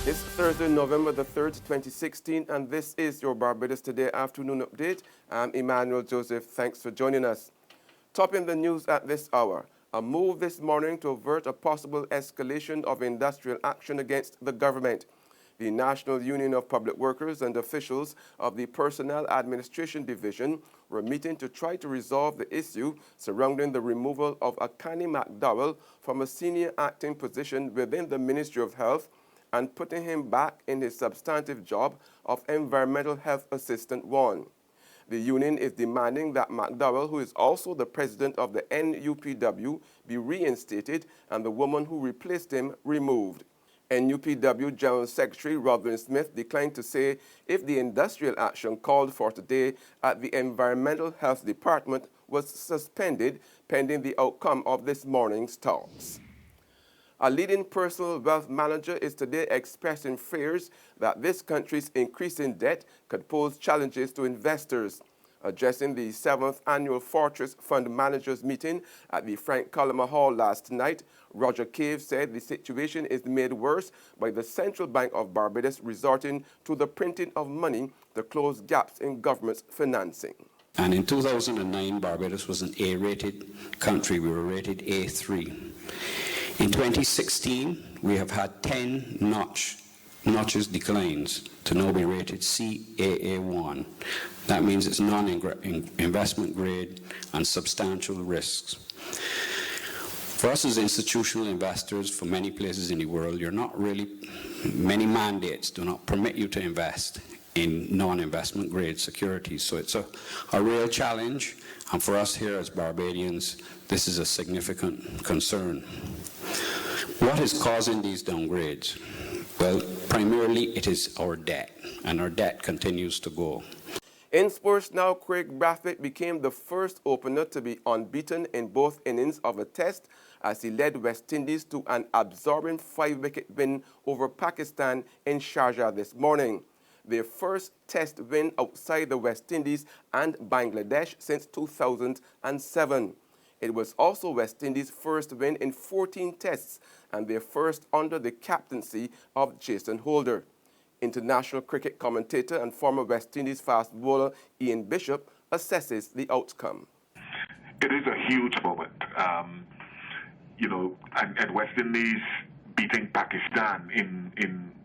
It's Thursday, November the 3rd, 2016, and this is your Barbados Today afternoon update. I'm Emmanuel Joseph. Thanks for joining us. Topping the news at this hour, a move this morning to avert a possible escalation of industrial action against the government. The National Union of Public Workers and officials of the Personnel Administration Division were meeting to try to resolve the issue surrounding the removal of Akani McDowell from a senior acting position within the Ministry of Health and putting him back in his substantive job of Environmental Health Assistant 1. The union is demanding that McDowell, who is also the president of the NUPW, be reinstated and the woman who replaced him removed. NUPW General Secretary Rodwin Smith declined to say if the industrial action called for today at the Environmental Health Department was suspended pending the outcome of this morning's talks. A leading personal wealth manager is today expressing fears that this country's increasing debt could pose challenges to investors. Addressing the 7th Annual Fortress Fund Managers meeting at the Frank Collyer Hall last night, Roger Cave said the situation is made worse by the Central Bank of Barbados resorting to the printing of money to close gaps in government's financing. And in 2009, Barbados was an A-rated country. We were rated A3. In 2016, we have had 10 notches declines to now be rated CAA1. That means it's non-investment grade and substantial risks. For us as institutional investors, for many places in the world, many mandates do not permit you to invest in non-investment grade securities. So it's a real challenge, and for us here as Barbadians, this is a significant concern. What is causing these downgrades? Well, primarily it is our debt, and our debt continues to go. In sports now, Craig Brathwaite became the first opener to be unbeaten in both innings of a test as he led West Indies to an absorbing 5-wicket win over Pakistan in Sharjah this morning. Their first test win outside the West Indies and Bangladesh since 2007. It was also West Indies' first win in 14 tests and their first under the captaincy of Jason Holder. International cricket commentator and former West Indies fast bowler Ian Bishop assesses the outcome. It is a huge moment, and West Indies beating Pakistan in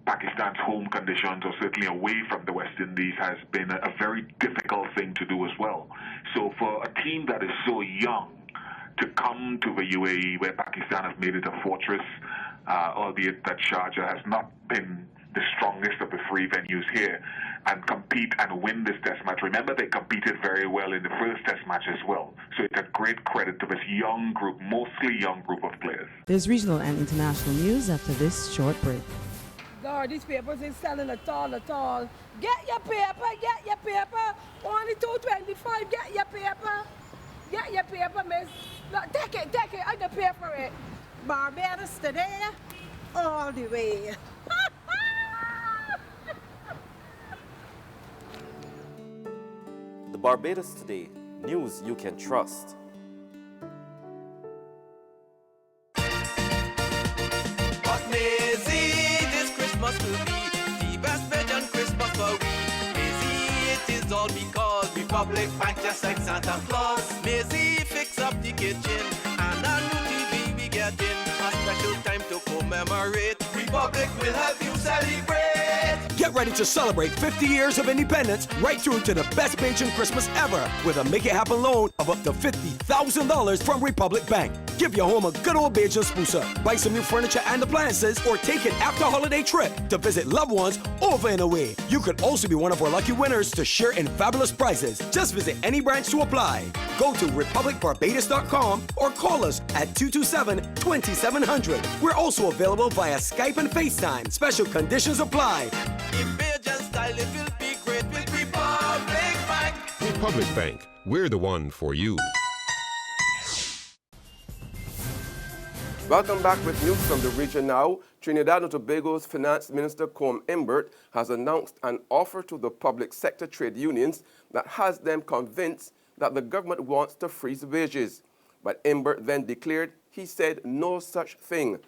Pakistan's home conditions, or certainly away from the West Indies, has been a very difficult thing to do as well. So for a team that is so young to come to the UAE, where Pakistan have made it a fortress, albeit that Sharjah has not been the strongest of the three venues here, and compete and win this test match. Remember, they competed very well in the first test match as well. So it's a great credit to this young group, mostly young group of players. There's regional and international news after this short break. God, these papers ain't selling at all. Get your paper. Only $2.25, get your paper. Get your paper, miss. Look, take it, I can pay for it. Barbados Today, all the way. The Barbados Today, news you can trust. What Maisie, this Christmas will be the best Belgian Christmas for we. Maisie, it is all because Republic Bank just like Santa Claus. Maisie fix up the kitchen and a new TV we get in. A special time to commemorate. Republic will help you celebrate. Get ready to celebrate 50 years of independence right through to the best Bajan Christmas ever with a Make It Happen loan of up to $50,000 from Republic Bank. Give your home a good old Bajan spooser, buy some new furniture and appliances, or take an after-holiday trip to visit loved ones over and away. You could also be one of our lucky winners to share in fabulous prizes. Just visit any branch to apply. Go to republicbarbados.com or call us at 227-2700. We're also available via Skype and FaceTime. Special conditions apply. In Bajan style, it will be great with Republic Bank. Republic Bank, we're the one for you. Welcome back with news from the region now. Trinidad and Tobago's Finance Minister Com Imbert has announced an offer to the public sector trade unions that has them convinced that the government wants to freeze wages. But Imbert then declared he said no such thing.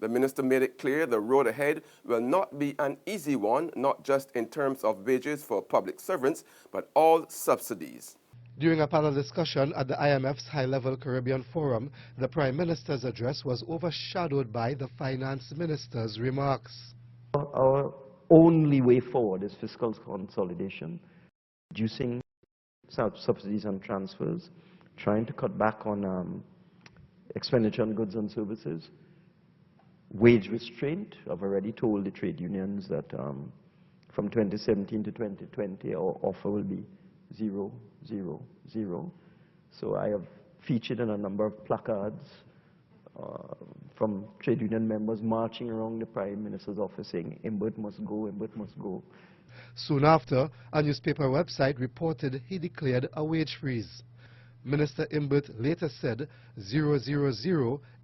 The minister made it clear the road ahead will not be an easy one, not just in terms of wages for public servants, but all subsidies. During a panel discussion at the IMF's High-Level Caribbean Forum, the Prime Minister's address was overshadowed by the Finance Minister's remarks. Our only way forward is fiscal consolidation, reducing subsidies and transfers, trying to cut back on expenditure on goods and services, wage restraint. I've already told the trade unions that from 2017 to 2020, our offer will be 0, 0, 0. So I have featured in a number of placards from trade union members marching around the Prime Minister's office saying, Imbert must go, Imbert must go. Soon after, a newspaper website reported he declared a wage freeze. Minister Imbert later said 000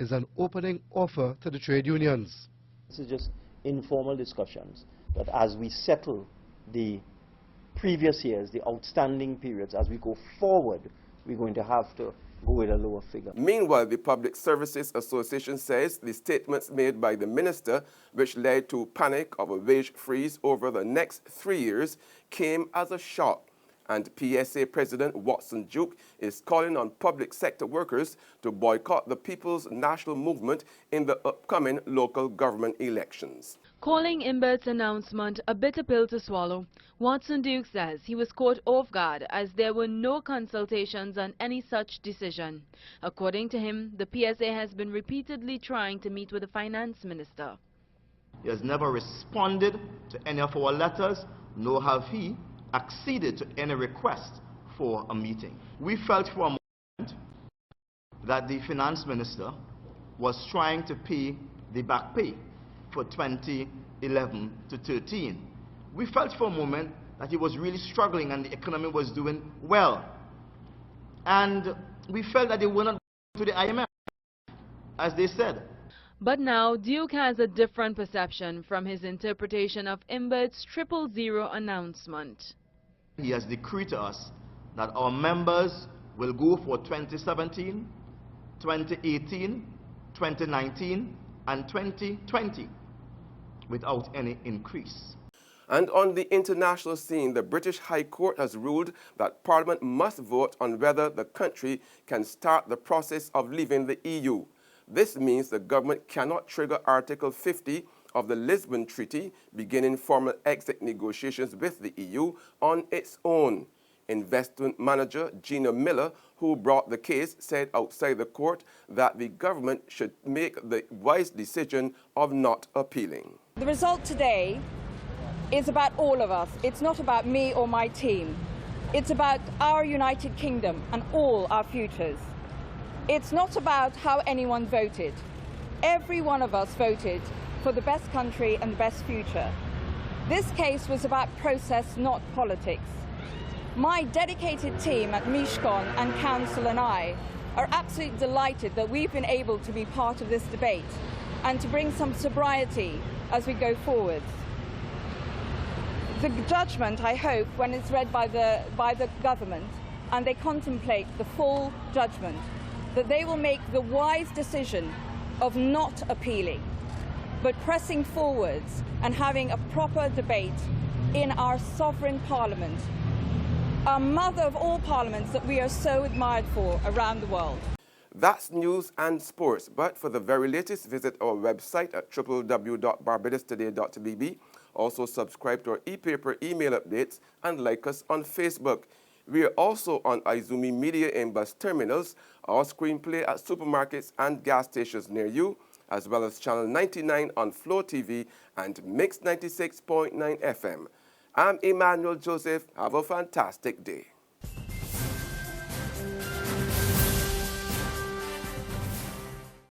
is an opening offer to the trade unions. This is just informal discussions that as we settle the previous years, the outstanding periods, as we go forward, we're going to have to go with a lower figure. Meanwhile, the Public Services Association says the statements made by the minister, which led to panic of a wage freeze over the next 3 years, came as a shock. And PSA President Watson Duke is calling on public sector workers to boycott the People's National Movement in the upcoming local government elections. Calling Imbert's announcement a bitter pill to swallow, Watson Duke says he was caught off guard as there were no consultations on any such decision. According to him, the PSA has been repeatedly trying to meet with the finance minister. He has never responded to any of our letters, nor have he acceded to any request for a meeting. We felt for a moment that the finance minister was trying to pay the back pay for 2011 to 13. We felt for a moment that he was really struggling and the economy was doing well. And we felt that they were not going to the IMF, as they said. But now Duke has a different perception from his interpretation of Imbert's 000 announcement. He has decreed to us that our members will go for 2017, 2018, 2019, and 2020 without any increase. And on the international scene, the British High Court has ruled that Parliament must vote on whether the country can start the process of leaving the EU. This means the government cannot trigger Article 50 of the Lisbon Treaty, beginning formal exit negotiations with the EU on its own. Investment manager Gina Miller, who brought the case, said outside the court that the government should make the wise decision of not appealing. The result today is about all of us. It's not about me or my team. It's about our United Kingdom and all our futures. It's not about how anyone voted. Every one of us voted for the best country and the best future. This case was about process, not politics. My dedicated team at Mishcon and Council and I are absolutely delighted that we've been able to be part of this debate and to bring some sobriety as we go forward. The judgment, I hope, when it's read by the government and they contemplate the full judgment, that they will make the wise decision of not appealing, but pressing forwards and having a proper debate in our sovereign parliament, our mother of all parliaments that we are so admired for around the world. That's news and sports, but for the very latest, visit our website at www.barbadostoday.bb. Also subscribe to our e-paper email updates and like us on Facebook. We are also on Izumi Media in bus terminals, our screenplay at supermarkets and gas stations near you, as well as Channel 99 on Flow TV and Mix 96.9 FM. I'm Emmanuel Joseph. Have a fantastic day.